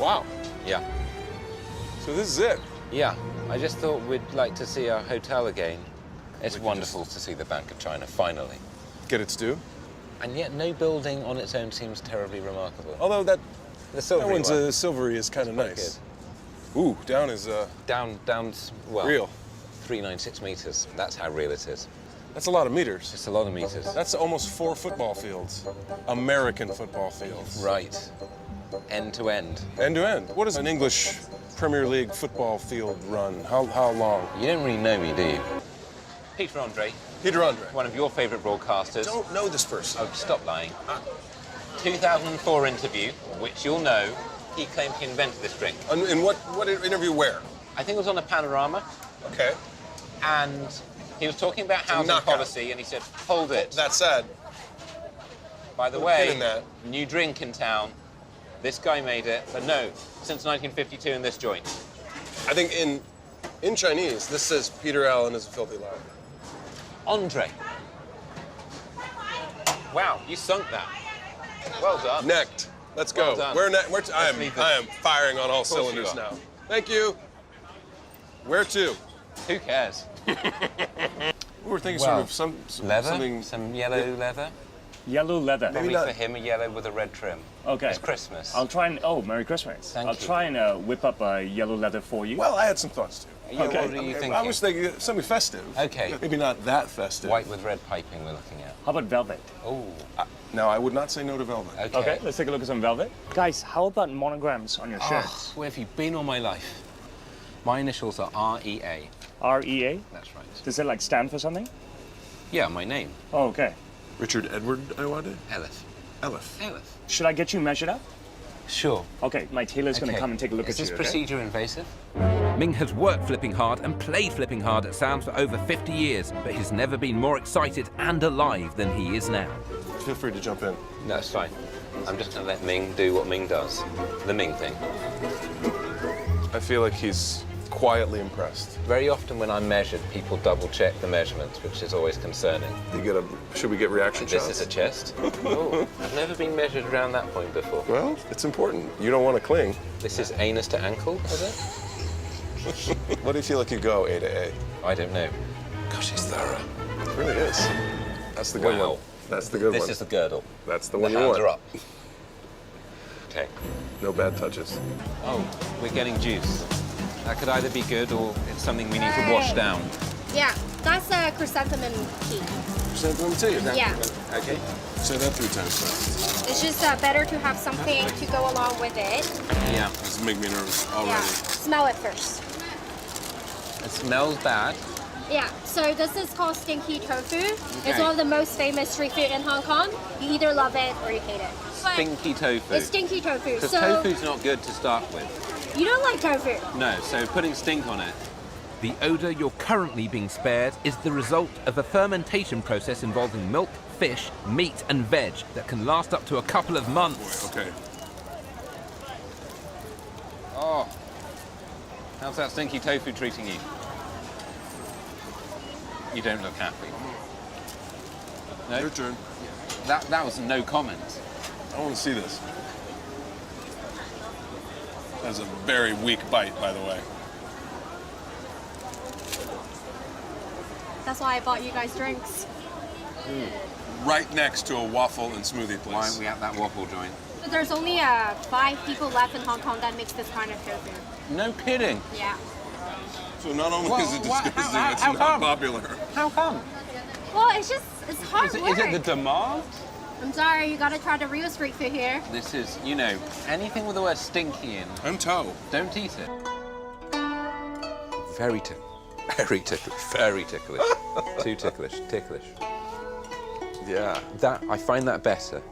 wow. Yeah. So this is it. Yeah. I just thought we'd like to see our hotel again. It's wonderful to see the Bank of China, finally. Get its due. And yet no building on its own seems terribly remarkable. Although The that silvery one's one. silvery is kind of nice. Ooh, down is Well, real. 396 meters. That's how real it is. That's a lot of meters. It's a lot of meters. That's almost 4 football fields. American football fields. Right. End to end. End to end. What is an English Premier League football field run? How long? You don't really know me, do you? Peter Andre, Peter Andre. one of your favorite broadcasters. Don't know this person. Oh, stop lying. 2004 interview, which you'll know, he claimed he invented this drink. In what interview where? I think it was on a panorama, Okay. and he was talking about housing knockout. policy, and he said, hold it. That said, By the put a pin way, in that. new drink in town. This guy made it, but no, since 1952 in this joint. I think in Chinese, this says Peter Allen is a filthy liar. Andre. Wow, you sunk that. Well done. Necked. Let's go. Well done. I leave this. am firing on all course you cylinders are. now. Thank you. Where to? Who cares? We were thinking Well, sort of Leather? something. Some yellow leather? Yellow leather. Maybe not- for him, a yellow with a red trim. Okay. It's Christmas. I'll try and, oh, Merry Christmas. Thank I'll you. try and whip up a yellow leather for you. Well, I had some thoughts too. Yeah, okay. What are you thinking? I was thinking something festive. Okay. Maybe not that festive. White with red piping we're looking at. How about velvet? Oh, No, I would not say no to velvet. okay. Okay, let's take a look at some velvet. Guys, how about monograms on your shirts? Where have you been all my life? My initials are R-E-A. R-E-A? That's right. Does it like stand for something? Yeah, my name. Oh, okay. Richard Edward Ayoade? Elif. Elif. Elif. Should I get you measured up? Sure. Okay, my tailor's going to Okay. come and take a look Is at this you, okay? procedure invasive? Ming has worked flipping hard and played flipping hard at Sounds for over 50 years, but he's never been more excited and alive than he is now. Feel free to jump in. No, it's fine. I'm just going to let Ming do what Ming does. The Ming thing. I feel like he's quietly impressed. Very often when I'm measured, people double check the measurements, which is always concerning. Should we get reaction This shots? is a chest. Oh, I've never been measured around that point before. Well, it's important. You don't want to cling. This is anus to ankle, is it? What do you feel like you go A to A? I don't know. Gosh, it's thorough. It really is. That's the good Wow. one. That's the good This one. is the girdle. That's the The one you hands want. are up. Okay. No bad touches. Oh, we're getting juice. That could either be good or it's something we need to wash down. Yeah, that's a chrysanthemum tea. Chrysanthemum tea. Yeah, Okay. Say that 3 times fast. it's just better to have something to go along with it. Yeah. This is making me nervous already. Yeah, smell it first. It smells bad. Yeah, so this is called stinky tofu. It's Okay. one of the most famous street food in Hong Kong. You either love it or you hate it. But Stinky tofu. it's stinky tofu. Because So tofu's not good to start with. you don't like tofu. No, so putting stink on it. The odour you're currently being spared is the result of a fermentation process involving milk, fish, meat and veg that can last up to a couple of months. Okay. Oh. How's that stinky tofu treating you? You don't look happy. No? Your turn. That was no comment. I want to see this. That's a very weak bite, by the way. That's why I bought you guys drinks. Right next to a waffle and smoothie place. Why aren't we at that waffle joint? So there's only 5 people left in Hong Kong that makes this kind of tofu. No kidding. Yeah. So not only Well, is it what- disgusting, how- it's how not come? popular. How come? Well, it's hard Is it work. the demand? I'm sorry, you gotta try the real street food here. This is, you know, anything with the word stinky in, And toe. don't eat it. Very ticklish, very ticklish. Too ticklish. Yeah. That, I find that better.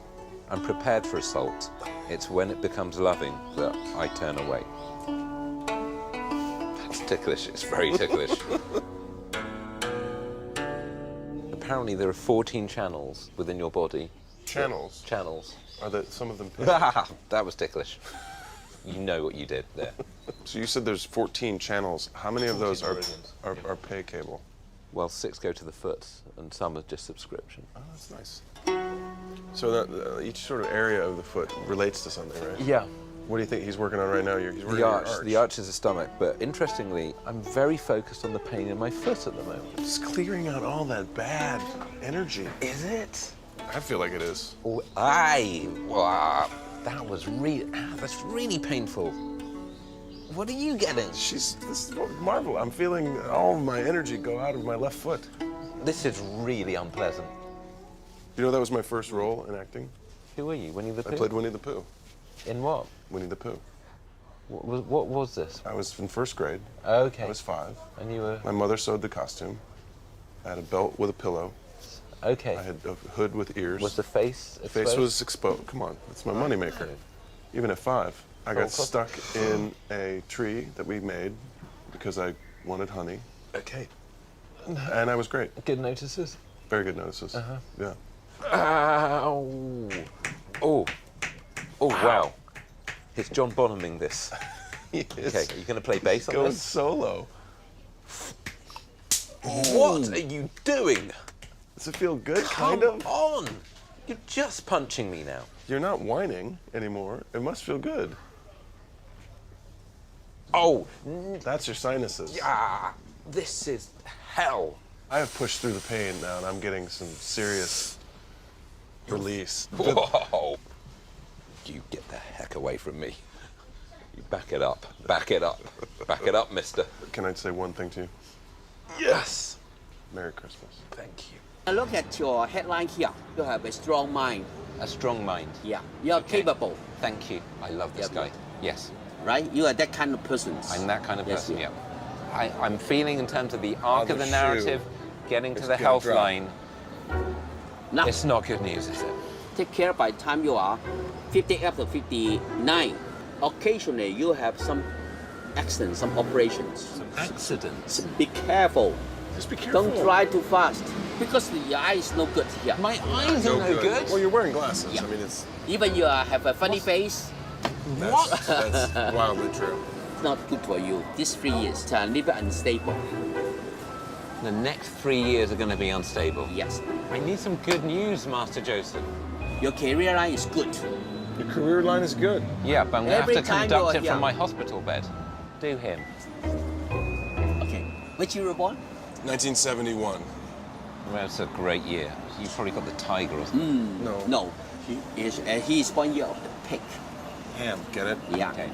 I'm prepared for assault. It's when it becomes loving that I turn away. That's ticklish, it's very ticklish. Apparently there are 14 channels within your body. Channels. Channels. Are some of them pink? That was ticklish. You know what you did there. So you said there's 14 channels. How many of those 14 are meridians. pay cable? Well, 6 go to the foot, and some are just subscription. Oh, that's nice. So that each sort of area of the foot relates to something, right? Yeah. What do you think he's working on right now? He's working The on arch. your The arch is the stomach, but interestingly, I'm very focused on the pain in my foot at the moment. It's clearing out all that bad energy. Is it? I feel like it is. Oh, that was that's really painful. What are you getting? This is Marvel. I'm feeling all of my energy go out of my left foot. This is really unpleasant. You know, that was my first role in acting. Who were you, Winnie the Pooh? I played Winnie the Pooh. In what? Winnie the Pooh. What was this? I was in first grade. Okay. I was 5. And you were? My mother sewed the costume. I had a belt with a pillow. Okay. I had a hood with ears. Was the face The face was exposed. Come on, it's my moneymaker. Even at 5, I got stuck in a tree that we made because I wanted honey. Okay. And I was great. Good notices? Very good notices. Uh-huh. Yeah. Ow. Oh. Oh, wow. It's John Bonhaming this. Okay, are you going to play bass on Going this? solo. What are you doing? Does it feel good, Come kind of? on. You're just punching me now. You're not whining anymore. It must feel good. Oh, That's your sinuses. this is hell. I have pushed through the pain now, and I'm getting some serious release. Whoa. You get the heck away from me. You back it up. Back it up. Back it up, mister. Can I say one thing to you? Yes. Merry Christmas. Thank you. Look at your headline here. You have a strong mind. A strong mind. Yeah. You're Okay. capable, Thank you. I love this Yeah. guy. Yes. right? You are that kind of person. I'm that kind of Yes, person, yeah. yeah. I'm feeling in terms of the arc the of the shoe. narrative, getting to It's the gonna health drop. line. Now, It's not good news, is it? take care by the time you are 58 to 59. Occasionally, you have some accidents, some operations. Accidents. So be careful. Just be careful. Don't drive too fast because the eye is no good here. My eyes are no good. Well, you're wearing glasses. Yeah. I mean, it's Even you have a funny face, that's wildly true. it's not good for you. These 3 years are a little bit unstable. The next 3 years are going to be unstable. Yes. I need some good news, Master Joseph. Your career line is good. Your career line is good. Yeah, but I'm going to Every have to time conduct you're it from here. my hospital bed. Do him. Okay. Which year you were born? 1971. Well, it's a great year. You've probably got the tiger or something. No. No. He is 1 year of the pig. Hamm. Get it? Yeah. Okay.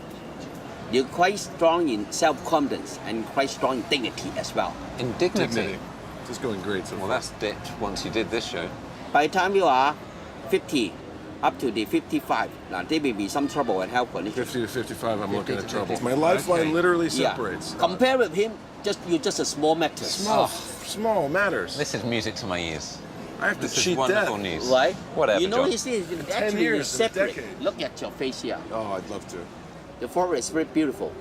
You're quite strong in self-confidence and quite strong in dignity as well. Indignity. Just going great so Well, far. that's dipped once you did this show. By the time you are 50, up to the 55, now there may be some trouble and health conditions. 50 to 55, I'm looking to at trouble. 50. My lifeline Okay. literally Yeah. separates. Compare with him, you're just a small matter. Small matters. This is music to my ears. I have to This is cheat wonderful death. news. Right? Whatever, You know John. this is actually years, a separate. decade. Look at your face here. Oh, I'd love to. The forehead is very beautiful.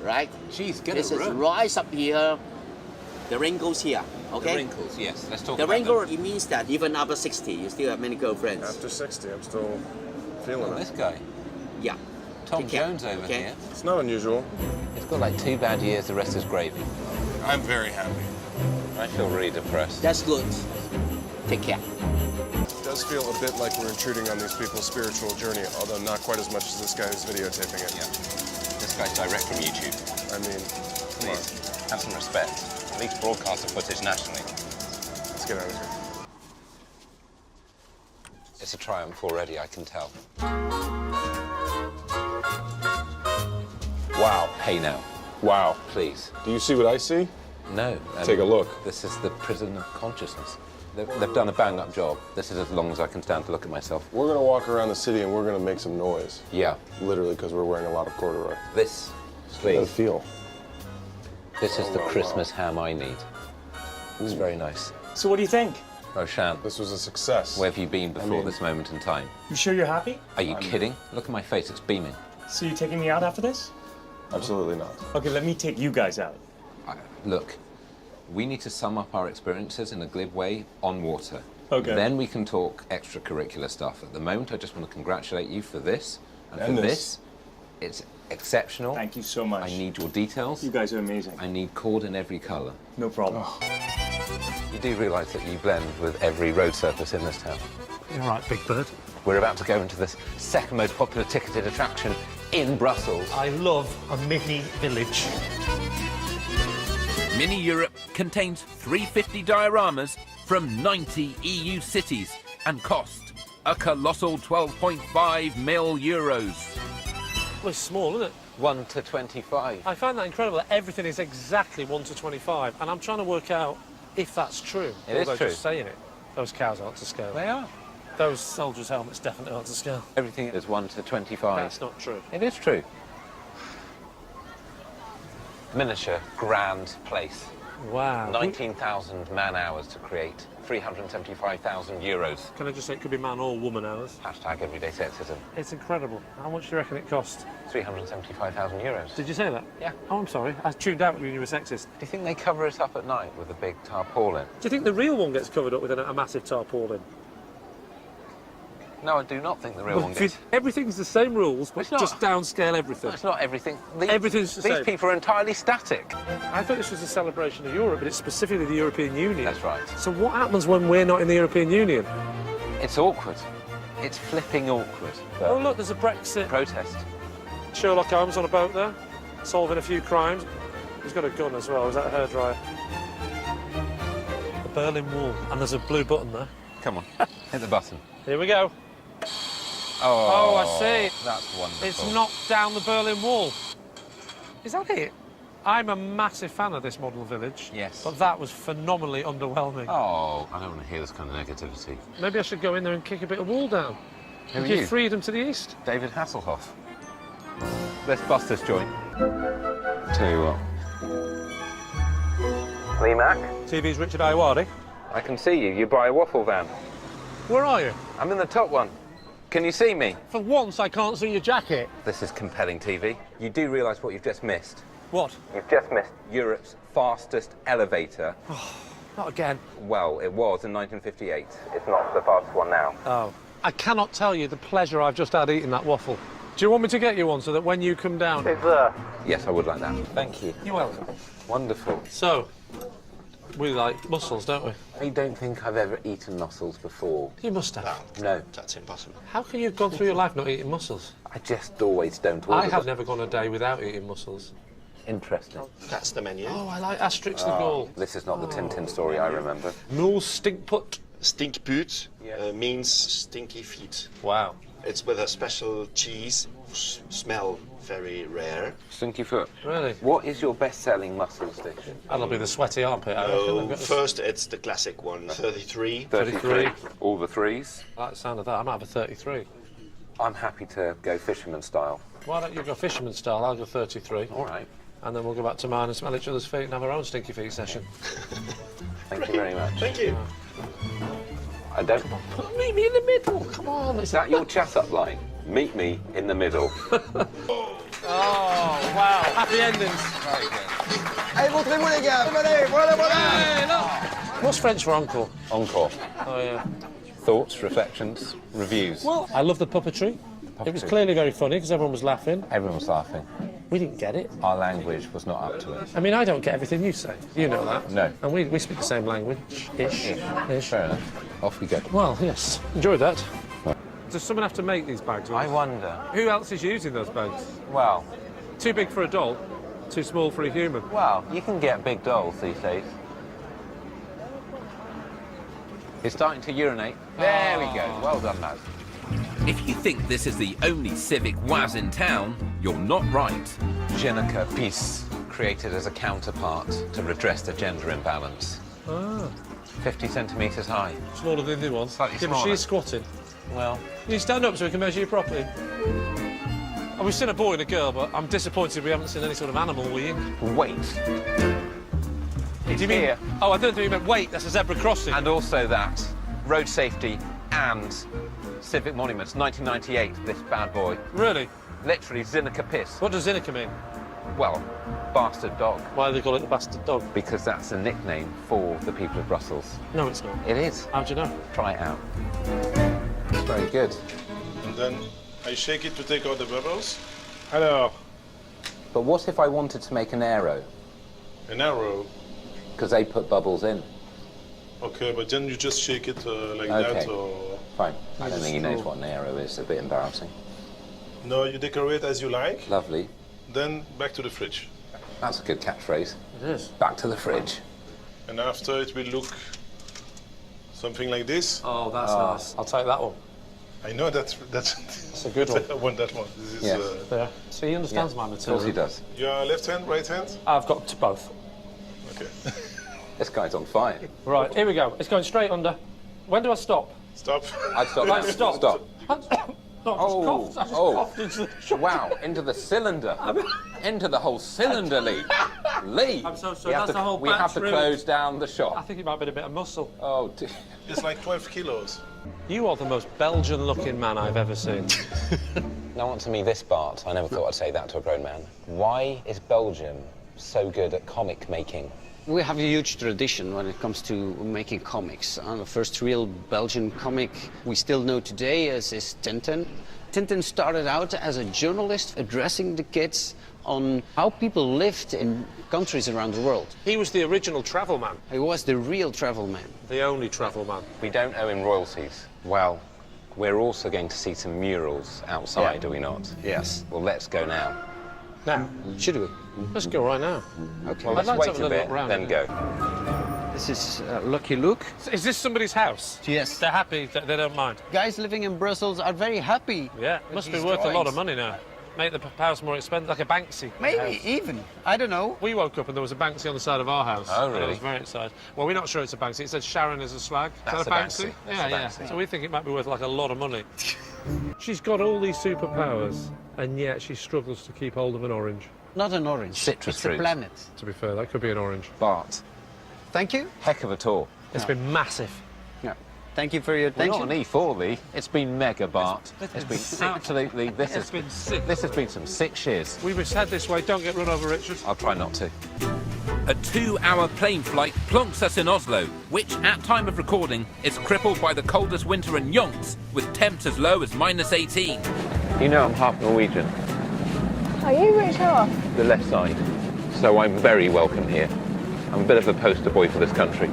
Right? Jeez, get This a is room. rise up here. The wrinkles here. Okay? The wrinkles, yes. Let's talk The about wrinkle, them. it means that even after 60, you still have many girlfriends. After 60, I'm still feeling Look at it. this guy. Yeah. Tom Take care, Jones over okay? here. It's not unusual. He's got like 2 bad years, the rest is gravy. I'm very happy. I feel really depressed. That's good. Take care. It does feel a bit like we're intruding on these people's spiritual journey, although not quite as much as this guy who's videotaping it. Yeah. This guy's direct from YouTube. I mean, come on, Please, have some respect. At least broadcast the footage nationally. let's get out of here. It's a triumph already, I can tell. Wow. Hey now, Wow. please. Do you see what I see? No. Take a look. This is the prison of consciousness. They've done a bang-up job. This is as long as I can stand to look at myself. We're gonna walk around the city and we're gonna make some noise. Yeah. Literally, because we're wearing a lot of corduroy. This, How please. does it feel? This is the wow, Christmas ham I need. It's very nice. So what do you think? Roshan, This was a success. where have you been before mean- this moment in time? You sure you're happy? Are you kidding? Look at my face, it's beaming. So you taking me out after this? Absolutely not. Okay, let me take you guys out. Look, we need to sum up our experiences in a glib way on water. Okay. Then we can talk extracurricular stuff. At the moment, I just want to congratulate you for this. And And for this. this, it's exceptional. Thank you so much. I need your details. You guys are amazing. I need cord in every colour. No problem. You do realise that you blend with every road surface in this town. You're right, Big Bird. We're about to go into this second most popular ticketed attraction in Brussels. I love a mini village. Mini Europe contains 350 dioramas from 90 EU cities and cost a colossal 12.5 mil euros. Well, it's small, isn't it? 1 to 25. I find that incredible that everything is exactly 1 to 25, and I'm trying to work out if that's true. It is true. Just saying it. Those cows aren't to scale. They are. Those soldiers' helmets definitely aren't to scale. Everything is 1 to 25. That's not true. It is true. Miniature, grand place. Wow. 19,000 man-hours to create. 375,000 euros. Can I just say it could be man or woman hours? Hashtag everyday sexism. It's incredible. How much do you reckon it cost? 375,000 euros. Did you say that? Yeah. Oh, I'm sorry. I tuned out when you were sexist. Do you think they cover it up at night with a big tarpaulin? Do you think the real one gets covered up with a massive tarpaulin? No, I do not think the real one gets. Everything's the same rules, but It's not. just downscale everything. No, it's not everything. Everything's the These same. people are entirely static. I thought this was a celebration of Europe, but it's specifically the European Union. That's right. So what happens when we're not in the European Union? It's awkward. It's flipping awkward. Oh, look, there's a Brexit. Protest. Sherlock Holmes on a boat there, solving a few crimes. He's got a gun as well. Is that a hairdryer? The Berlin Wall. And there's a blue button there. Come on, hit the button. Here we go. Oh, I see. That's wonderful. It's knocked down the Berlin Wall. Is that it? I'm a massive fan of this model village. Yes. But that was phenomenally underwhelming. Oh, I don't want to hear this kind of negativity. Maybe I should go in there and kick a bit of wall down. Who are Give you? freedom to the east. David Hasselhoff. Let's bust this joint. Tell you what. Lee Mack? TV's Richard Ayoade. I can see you. You buy a waffle van. Where are you? I'm in the top one. Can you see me? For once, I can't see your jacket. This is compelling TV. You do realise what you've just missed? What? You've just missed Europe's fastest elevator. Not again. Well, it was in 1958. It's not the fastest one now. Oh. I cannot tell you the pleasure I've just had eating that waffle. Do you want me to get you one so that when you come down... Yes, I would like that. Thank you. You're welcome. Wonderful. So, we like mussels, don't we? I don't think I've ever eaten mussels before. You must have. No. That's impossible. How can you have gone through your life not eating mussels? I just always don't order I have them. never gone a day without eating mussels. Interesting. That's the menu. Oh, I like Asterix the Gaul. This is not the Tintin story I remember. Mules stink put. Stinkput means stinky feet. Wow. It's with a special cheese. Smell very rare. Stinky foot. Really? What is your best-selling mussels dish? That'll be the sweaty armpit, I reckon. I've got this- First, it's the classic one, 33. 33. All the threes. I like the sound of that. I might have a 33. I'm happy to go fisherman style. Why don't you go fisherman style? I'll go 33. All right. And then we'll go back to mine and smell each other's feet and have our own stinky feet session. Thank you very much. Thank you. I don't... Meet me in the middle. Come on. Is that your chat-up line? Meet me in the middle. Oh, wow. Happy endings. Hey, look. What's French for uncle? Encore. Oh, yeah. Thoughts, reflections, reviews. Well, I love the puppetry. It was clearly very funny because everyone was laughing. Everyone was laughing. We didn't get it. Our language was not up to it. I mean, I don't get everything you say. You know that. No. And we speak the same language-ish. Fair enough. Off we go. Well, yes. Enjoyed that. Does someone have to make these bags? I wonder. Who else is using those bags? Well, Too big for a doll, too small for a human. you can get big dolls these days. It's starting to urinate. There we go. Well done, lads. If you think this is the only civic waz in town, you're not right. Jenica Peace, created as a counterpart to redress the gender imbalance. 50 centimetres high. Smaller than the other one. Slightly Yeah, but smaller. she's squatting. Well, You stand up so we can measure you properly. Oh, we've seen a boy and a girl, but I'm disappointed we haven't seen any sort of animal weeing. wait. Do you mean? Here. Oh, I don't think you meant wait. That's a zebra crossing. And also that, road safety and civic monuments, 1998, this bad boy. Really? Literally, Zinica Piss. What does Zinica mean? Well, bastard dog, Why do they call it the bastard dog? because that's a nickname for the people of Brussels. No, it's not. It is. How do you know? Try it out. It's very good. And then I shake it to take out the bubbles. Alors, But what if I wanted to make an arrow? an arrow. Because they put bubbles in. Okay, but then you just shake it like Okay. that, or... Fine. I don't think he knows what an arrow is. A bit embarrassing. No, you decorate as you like, Lovely. then back to the fridge. That's a good catchphrase. It is. Back to the fridge. And after it will look something like this. Oh, that's nice. I'll take that one. I know that's a good one. I want that one. This is, Yes. Yeah. So he understands my Of material. course he does. your left hand, right hand? I've got to both. Okay. This guy's on fire. Right, here we go. It's going straight under. When do I stop? Stop. I'd stop. Right, now. stop. Stop. No, I just coughed into the shop. Wow, into the cylinder. Into the whole cylinder, Lee. Lee! I'm so sorry, that's the whole We have to batch close down the I shop. think it might be a bit of muscle. Oh, dear. It's like 12 kilos. You are the most Belgian-looking man I've ever seen. Now answer me this, Bart. I never thought I'd say that to a grown man. Why is Belgium so good at comic making? We have a huge tradition when it comes to making comics. The first real Belgian comic we still know today is Tintin. Tintin started out as a journalist addressing the kids on how people lived in countries around the world. He was the original travel man. He was the real travel man. The only travel man. We don't owe him royalties. Well, we're also going to see some murals outside, are we not? Yes. Well, let's go now. Now, Should we? let's go right now. Okay. Well, let's like to wait have a a little bit, look round then it. go. This is Lucky Luke. Is this somebody's house? Yes. They're happy, they don't mind. Guys living in Brussels are very happy. Yeah, with must be these worth a lot of drawings. money now. Make the house more expensive, like a Banksy. Maybe house. even. I don't know. We woke up and there was a Banksy on the side of our house. Oh, And I really? was very excited. Well, we're not sure it's a Banksy. It said Sharon is a slag. That's is that a a Banksy. Banksy? That's Yeah, a yeah. Banksy. So we think it might be worth like a lot of money. She's got all these superpowers, and yet she struggles to keep hold of an orange. Not an orange. Citrus it's fruit. a planet. To be fair, that could be an orange. Bart, Thank you. heck of a tour. It's been massive. Yeah. Thank you for your We're attention. not an E4, Lee. It's been mega, Bart. It's been absolutely... This has been sick. This has been some sick shiz. We must head this way. Don't get run over, Richard. I'll try not to. A 2-hour plane flight plonks us in Oslo, which, at time of recording, is crippled by the coldest winter in yonks, with temps as low as -18. You know I'm half Norwegian, Are you Rich half? the left side, so I'm very welcome here. I'm a bit of a poster boy for this country.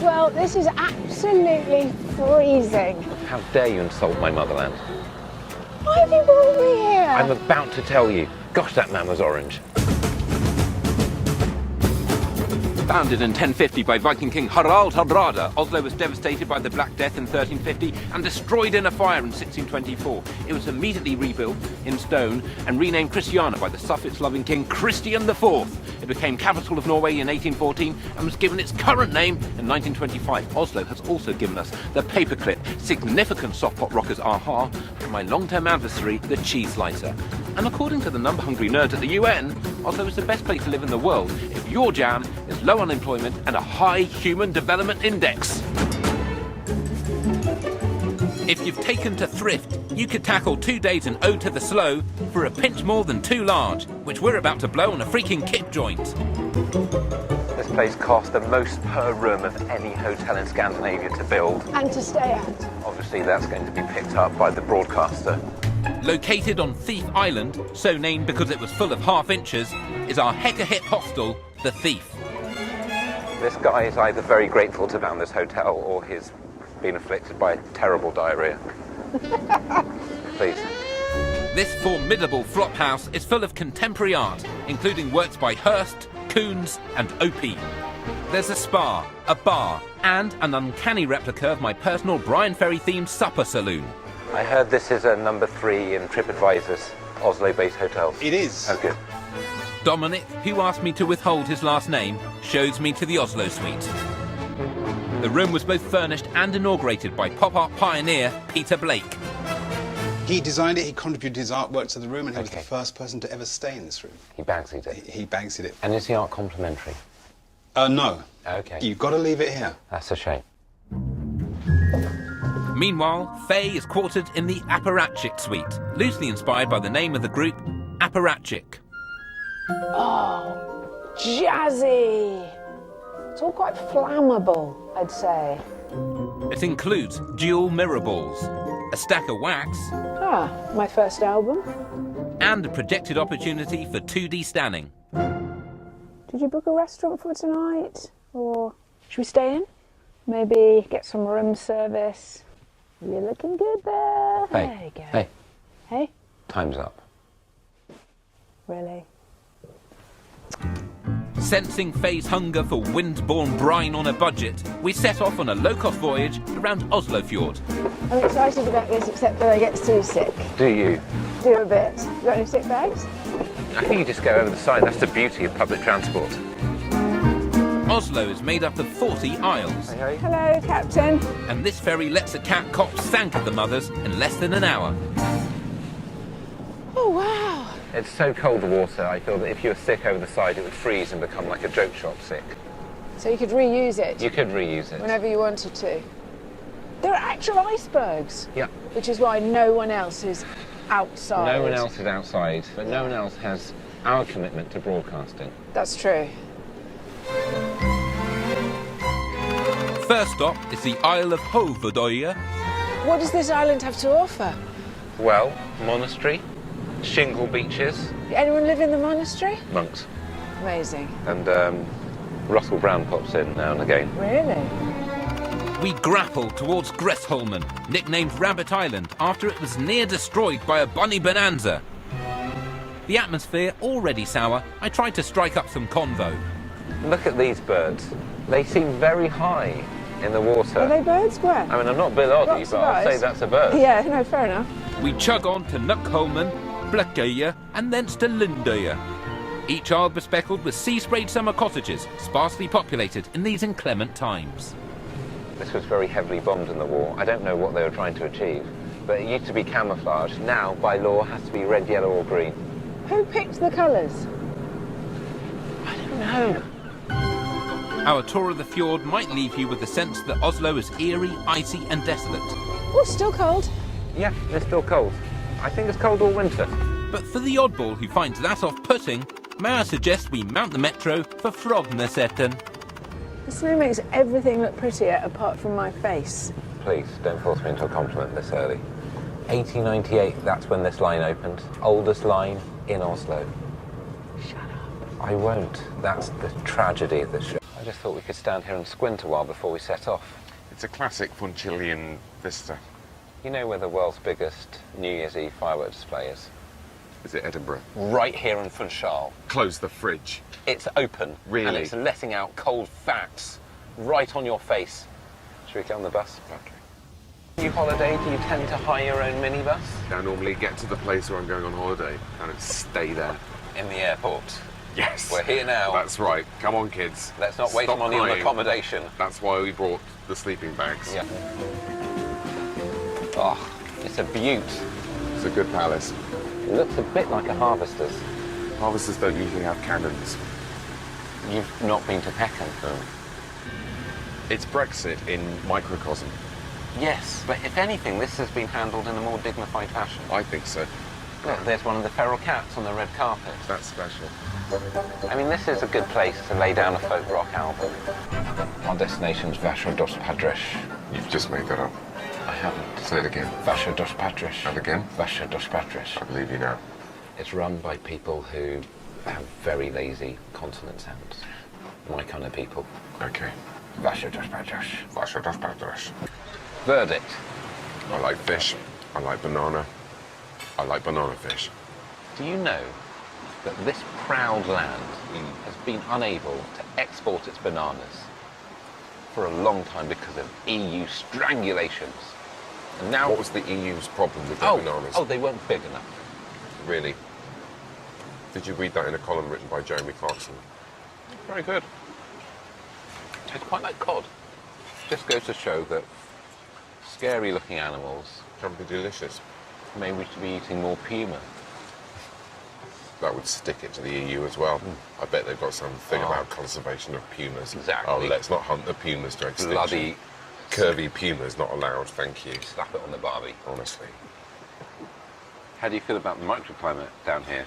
Well, this is absolutely freezing. How dare you insult my motherland? Why have you brought me here? I'm about to tell you. Gosh, that man was orange. Founded in 1050 by Viking King Harald Hardrada, Oslo was devastated by the Black Death in 1350 and destroyed in a fire in 1624. It was immediately rebuilt in stone and renamed Christiania by the suffix-loving King Christian IV. It became capital of Norway in 1814 and was given its current name in 1925. Oslo has also given us the paperclip, significant soft-pot rockers Aha, and my long-term adversary, the cheese slicer. And according to the number-hungry nerds at the UN, Oslo is the best place to live in the world if your jam is low unemployment and a high human development index. If you've taken to thrift, you could tackle 2 days in Ode to the Slow for a pinch more than 2 large, which we're about to blow on a freaking kip joint. This place cost the most per room of any hotel in Scandinavia to build. And to stay at. Obviously, that's going to be picked up by the broadcaster. Located on Thief Island, so named because it was full of half-inches, is our hecka-hip hostel, The Thief. This guy is either very grateful to found this hotel or he's been afflicted by terrible diarrhea. Please. This formidable flop house is full of contemporary art, including works by Hirst, Koons and Opie. There's a spa, a bar, and an uncanny replica of my personal Brian Ferry-themed supper saloon. I heard this is a number 3 in TripAdvisor's Oslo-based hotels. It is. Oh, good. Dominic, who asked me to withhold his last name, shows me to the Oslo suite. The room was both furnished and inaugurated by pop art pioneer Peter Blake. He designed it, he contributed his artwork to the room, and he was Okay. the first person to ever stay in this room. He Banksy'd it. He Banksy'd it. And is the art complimentary? No. Okay. You've got to leave it here. That's a shame. Meanwhile, Faye is quartered in the Apparatchik suite, loosely inspired by the name of the group, Apparatchik. Oh, jazzy. It's all quite flammable, I'd say. It includes dual mirror balls, a stack of wax, Ah, my first album. and a projected opportunity for 2D standing. Did you book a restaurant for tonight? Or should we stay in? Maybe get some room service. You're looking good there. Hey, There you go. hey. Hey? Time's up. Really? Sensing Faye's hunger for wind-borne brine on a budget, we set off on a low-cost voyage around Oslo Fjord. I'm excited about this, except that I get seasick. Do you? Do a bit. You got any sick bags? I think you just go over the side. That's the beauty of public transport. Oslo is made up of 40 isles. Hey, hey. Hello, Captain. And this ferry lets a cat cop sank at the mothers in less than an hour. Oh, wow. It's so cold, the water, I feel that if you were sick over the side, it would freeze and become like a joke shop sick. So you could reuse it? You could reuse it. Whenever you wanted to. There are actual icebergs. Yeah. Which is why no one else is outside. No one else is outside, but no one else has our commitment to broadcasting. That's true. First stop is the Isle of Hovedøya. What does this island have to offer? Well, monastery, shingle beaches. Anyone live in the monastery? Monks. Amazing. And Russell Brown pops in now and again. Really? We grapple towards Gressholmen, nicknamed Rabbit Island after it was near destroyed by a bunny bonanza. The atmosphere already sour, I tried to strike up some convo. Look at these birds. They seem very high in the water. Are they birds? Where? I mean, I'm not Bill Oddie, Lots but of I'll say eyes. that's a bird. Yeah, no, fair enough. We chug on to Nuckholmen, Blekøya and thence to Lindøya. Each isle bespeckled with sea-sprayed summer cottages, sparsely populated in these inclement times. This was very heavily bombed in the war. I don't know what they were trying to achieve, but it used to be camouflage. Now, by law, has to be red, yellow or green. Who picked the colours? I don't know. Our tour of the fjord might leave you with the sense that Oslo is eerie, icy and desolate. Oh, still cold. Yeah, it's still cold. I think it's cold all winter. But for the oddball who finds that off-putting, may I suggest we mount the metro for Frognersetten. The snow makes everything look prettier apart from my face. Please, don't force me into a compliment this early. 1898, that's when this line opened. Oldest line in Oslo. Shut up. I won't. That's the tragedy of this show. I just thought we could stand here and squint a while before we set off. It's a classic Funchilian vista. You know where the world's biggest New Year's Eve fireworks display is? Is it Edinburgh? Right here in Funchal. Close the fridge. It's open. Really? And it's letting out cold facts right on your face. Should we get on the bus? Okay. You holiday, do you tend to hire your own minibus? I normally get to the place where I'm going on holiday and stay there. In the airport? Yes. We're here now. That's right. Come on, kids. Let's not waste Stop money on crying. accommodation. That's why we brought the sleeping bags. Yeah. Oh, it's a beaut. It's a good palace. It looks a bit like a harvester's. Harvesters don't usually have cannons. You've not been to Peckham? No. It's Brexit in microcosm. Yes, but if anything, this has been handled in a more dignified fashion. I think so. Look, there's one of the feral cats on the red carpet. That's special. I mean, this is a good place to lay down a folk rock album. Our destination's Vasha dos Padres. You've just made that up. I haven't. Say it again. Vasha dos Padres. And again? Vasha dos Padres. I believe you now. It's run by people who have very lazy consonant sounds. My kind of people. Okay. Vasha dos Padres. Vasha dos Padres. Verdict. I like fish. I like banana. I like banana fish. Do you know that this proud land has been unable to export its bananas for a long time because of EU strangulations? And now... What was the EU's problem with their bananas? Oh, they weren't big enough. Really? Did you read that in a column written by Jeremy Clarkson? Very good. Tastes quite like cod. Just goes to show that scary-looking animals can be delicious. Maybe we should be eating more puma. That would stick it to the EU as well. I bet they've got something about conservation of pumas. Exactly. Oh, let's not hunt the pumas to extinction. Bloody curvy pumas not allowed, thank you. Slap it on the barbie. Honestly. How do you feel about the microclimate down here?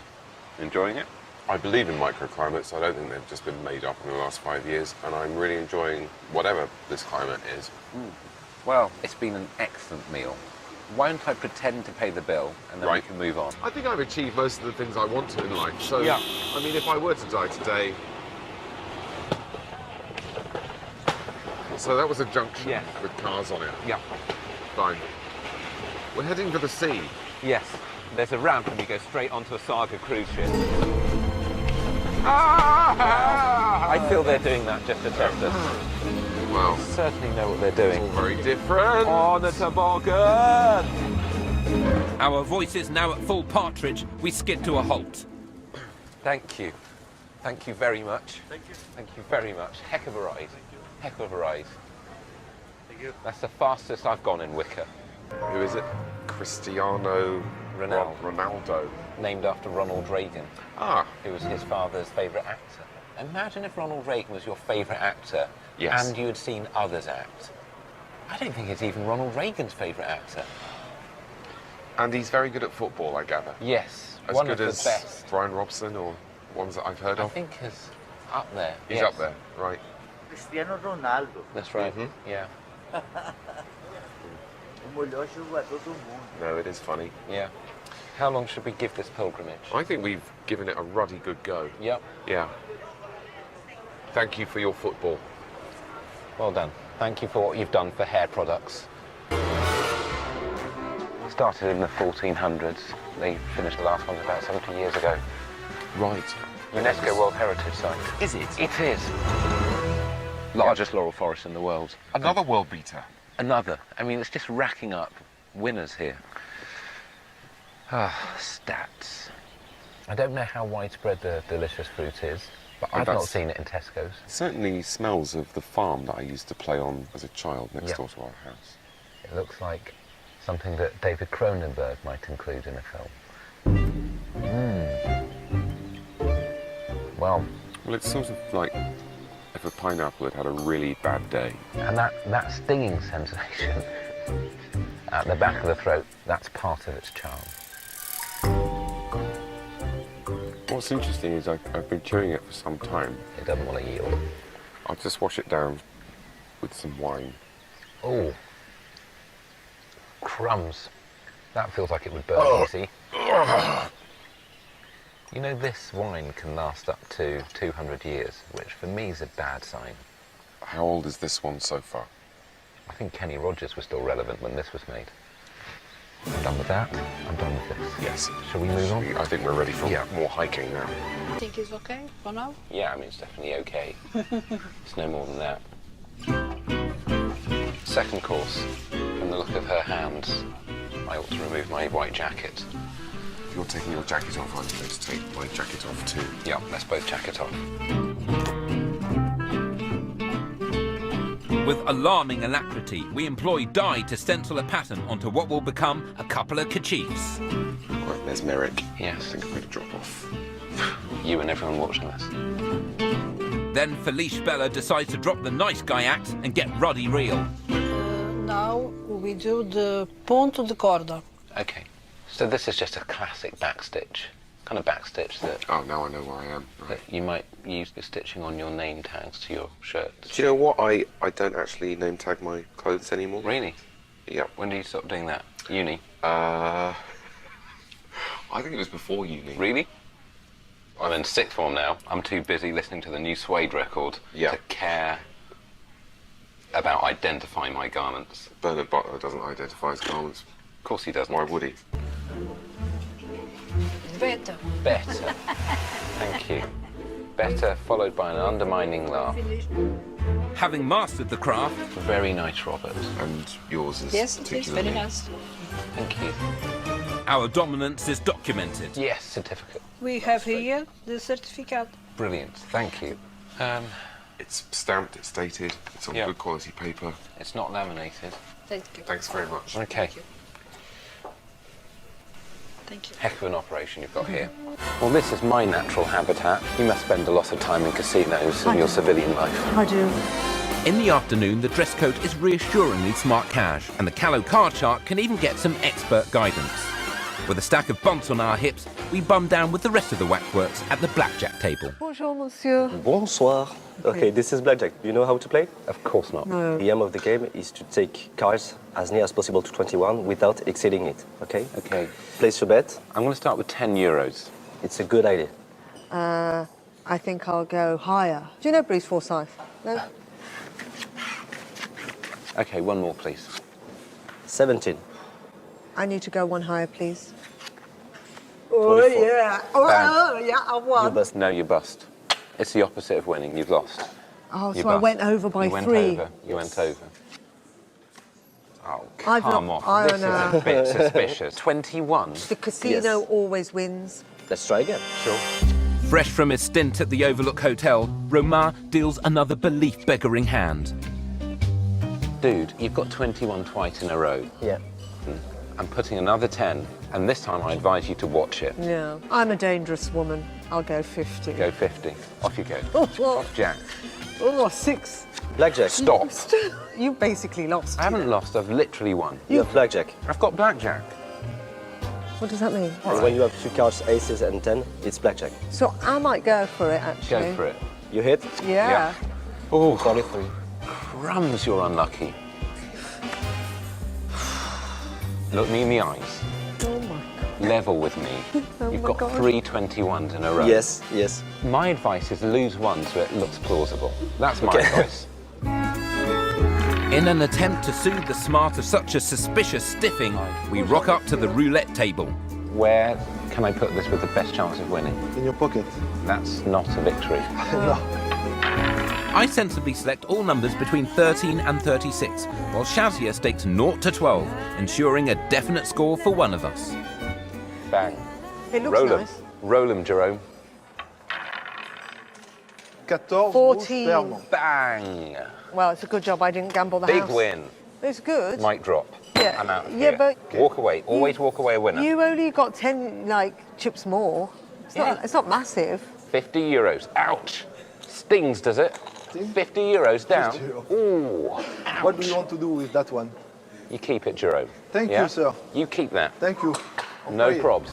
Enjoying it? I believe in microclimates. I don't think they've just been made up in the last 5 years, and I'm really enjoying whatever this climate is. Well, it's been an excellent meal. Why don't I pretend to pay the bill and then we can move on? I think I've achieved most of the things I want to in life. So, Yeah. I mean, if I were to die today... So that was a junction with cars on it? Yeah. Fine. We're heading for the sea. Yes. There's a ramp and you go straight onto a Saga cruise ship. I feel they're doing that just to test us. Well, Certainly know what they're doing. it's all very different. On the toboggan! Our voices now at full partridge, we skid to a halt. Thank you. Thank you very much. Thank you. Thank you very much. Heck of a ride. Heck of a ride. Thank you. That's the fastest I've gone in Wicker. Who is it? Cristiano Ronaldo. Named after Ronald Reagan. Ah. Who was his father's favourite actor. Imagine if Ronald Reagan was your favourite actor. Yes. And you had seen others act. I don't think it's even Ronald Reagan's favourite actor. And he's very good at football, I gather. Yes. As one good of the as best. Brian Robson or ones that I've heard I of. think he's up there. He's yes. up there, right. Cristiano Ronaldo. That's right. Yeah. No, it is funny. Yeah. How long should we give this pilgrimage? I think we've given it a ruddy good go. Yep. Yeah. Thank you for your football. Well done. Thank you for what you've done for hair products. Started in the 1400s. They finished the last one about 70 years ago. Right. UNESCO World Heritage Site. Is it? It is. Largest laurel forest in the world. Another world beater. Another. I mean, it's just racking up winners here. Ah, stats. I don't know how widespread the delicious fruit is, but I've not seen it in Tesco's. Certainly smells of the farm that I used to play on as a child next door to our house. It looks like something that David Cronenberg might include in a film. Well, it's sort of like if a pineapple had had a really bad day. And that stinging sensation at the back of the throat, that's part of its charm. What's interesting is I've been chewing it for some time. It doesn't want to yield. I'll just wash it down with some wine. Oh, crumbs. That feels like it would burn easy. You know, this wine can last up to 200 years, which for me is a bad sign. How old is this one so far? I think Kenny Rogers was still relevant when this was made. I'm done with that. I'm done with this. Yes. Shall we move on? I think we're ready for more hiking now. Think it's okay for now? Yeah, I mean, it's definitely okay. It's no more than that. Second course. From the look of her hands, I ought to remove my white jacket. If you're taking your jacket off, I'm going to take my jacket off too. Yeah, let's both jacket off. With alarming alacrity, we employ dye to stencil a pattern onto what will become a couple of kerchiefs. Right, there's Merrick. Yes. I think I'm going to drop off. You and everyone watching us. Then Felice Bella decides to drop the nice guy act and get ruddy real. Now we do the ponto de corda. Okay. So this is just a classic backstitch. Kind of backstitch that... Oh, now I know where I am. Right. That you might use the stitching on your name tags to your shirts. Do you know what? I don't actually name tag my clothes anymore. Really? Yep. When did you stop doing that? Uni? I think it was before uni. Really? I'm in sixth form now. I'm too busy listening to the new Suede record to care about identifying my garments. Bernard Butler doesn't identify his garments. Of course he doesn't. Why would he? Better. Better. Thank you. Better, followed by an undermining laugh. Having mastered the craft... Very nice, Robert. And yours is Yes, it is very nice. Thank you. Our dominance is documented. Yes, certificate. We have here the certificate. Brilliant, thank you. It's stamped, it's dated, it's on good quality paper. It's not laminated. Thank you. Thanks very much. Okay. Thank you. Heck of an operation you've got here. Well, this is my natural habitat. You must spend a lot of time in casinos in your civilian life. I do. In the afternoon, the dress code is reassuringly smart cash, and the Callow card chart can even get some expert guidance. With a stack of bunts on our hips, we bum down with the rest of the waxworks at the blackjack table. Bonjour, monsieur. Bonsoir. Okay, this is blackjack. Do you know how to play? Of course not. No. The aim of the game is to take cards as near as possible to 21 without exceeding it, okay? Okay. Place your bet. I'm going to start with 10 euros. It's a good idea. I think I'll go higher. Do you know Bruce Forsyth? No? Okay, one more, please. 17. I need to go one higher, please. Oh 24. yeah. Oh yeah, I won. No, you bust. It's the opposite of winning. You've lost. Oh, You so I bust. went over by you went 3. Over. You went over. Oh, I've come not- off. I This is know. a bit suspicious. 21. The casino always wins. Let's try again. Sure. Fresh from his stint at the Overlook Hotel, Romain deals another belief-begging hand. Dude, you've got 21 twice in a row. Yeah. I'm putting another 10, and this time I advise you to watch it. Yeah. I'm a dangerous woman. I'll go 50. Go 50. Off you go. Oh, Off Jack. oh 6. Blackjack. Stop. You basically lost. I haven't lost, I've literally won. You have blackjack. I've got blackjack. What does that mean? And when you have 2 cards, aces and 10, it's blackjack. So I might go for it, actually. Go for it. You hit? Yeah. Oh, 23. crumbs, you're unlucky. Look me in the eyes. Oh my God. Level with me. Oh You've my got God. 3 21s in a row. Yes, yes. My advice is lose one so it looks plausible. That's my advice. In an attempt to soothe the smart of such a suspicious stiffing, we rock up to the roulette table. Where can I put this with the best chance of winning? In your pocket. That's not a victory. No. I sensibly select all numbers between 13 and 36, while Shazia stakes 0 to 12, ensuring a definite score for one of us. Bang. It looks Roll 'em. nice. Roll 'em, Jerome. 14. 14. Bang. Well, it's a good job I didn't gamble the Big house. win. It's good. Mic drop. Yeah. I'm out of Yeah, here. but walk away. Always walk away a winner. You only got 10 chips more. It's not massive. 50 euros. Ouch. Stings, does it? 50 euros down. 50 euro. Ooh. What do you want to do with that one? You keep it, Jerome. Thank Yeah? you, sir. You keep that. Thank you. No Okay. probs.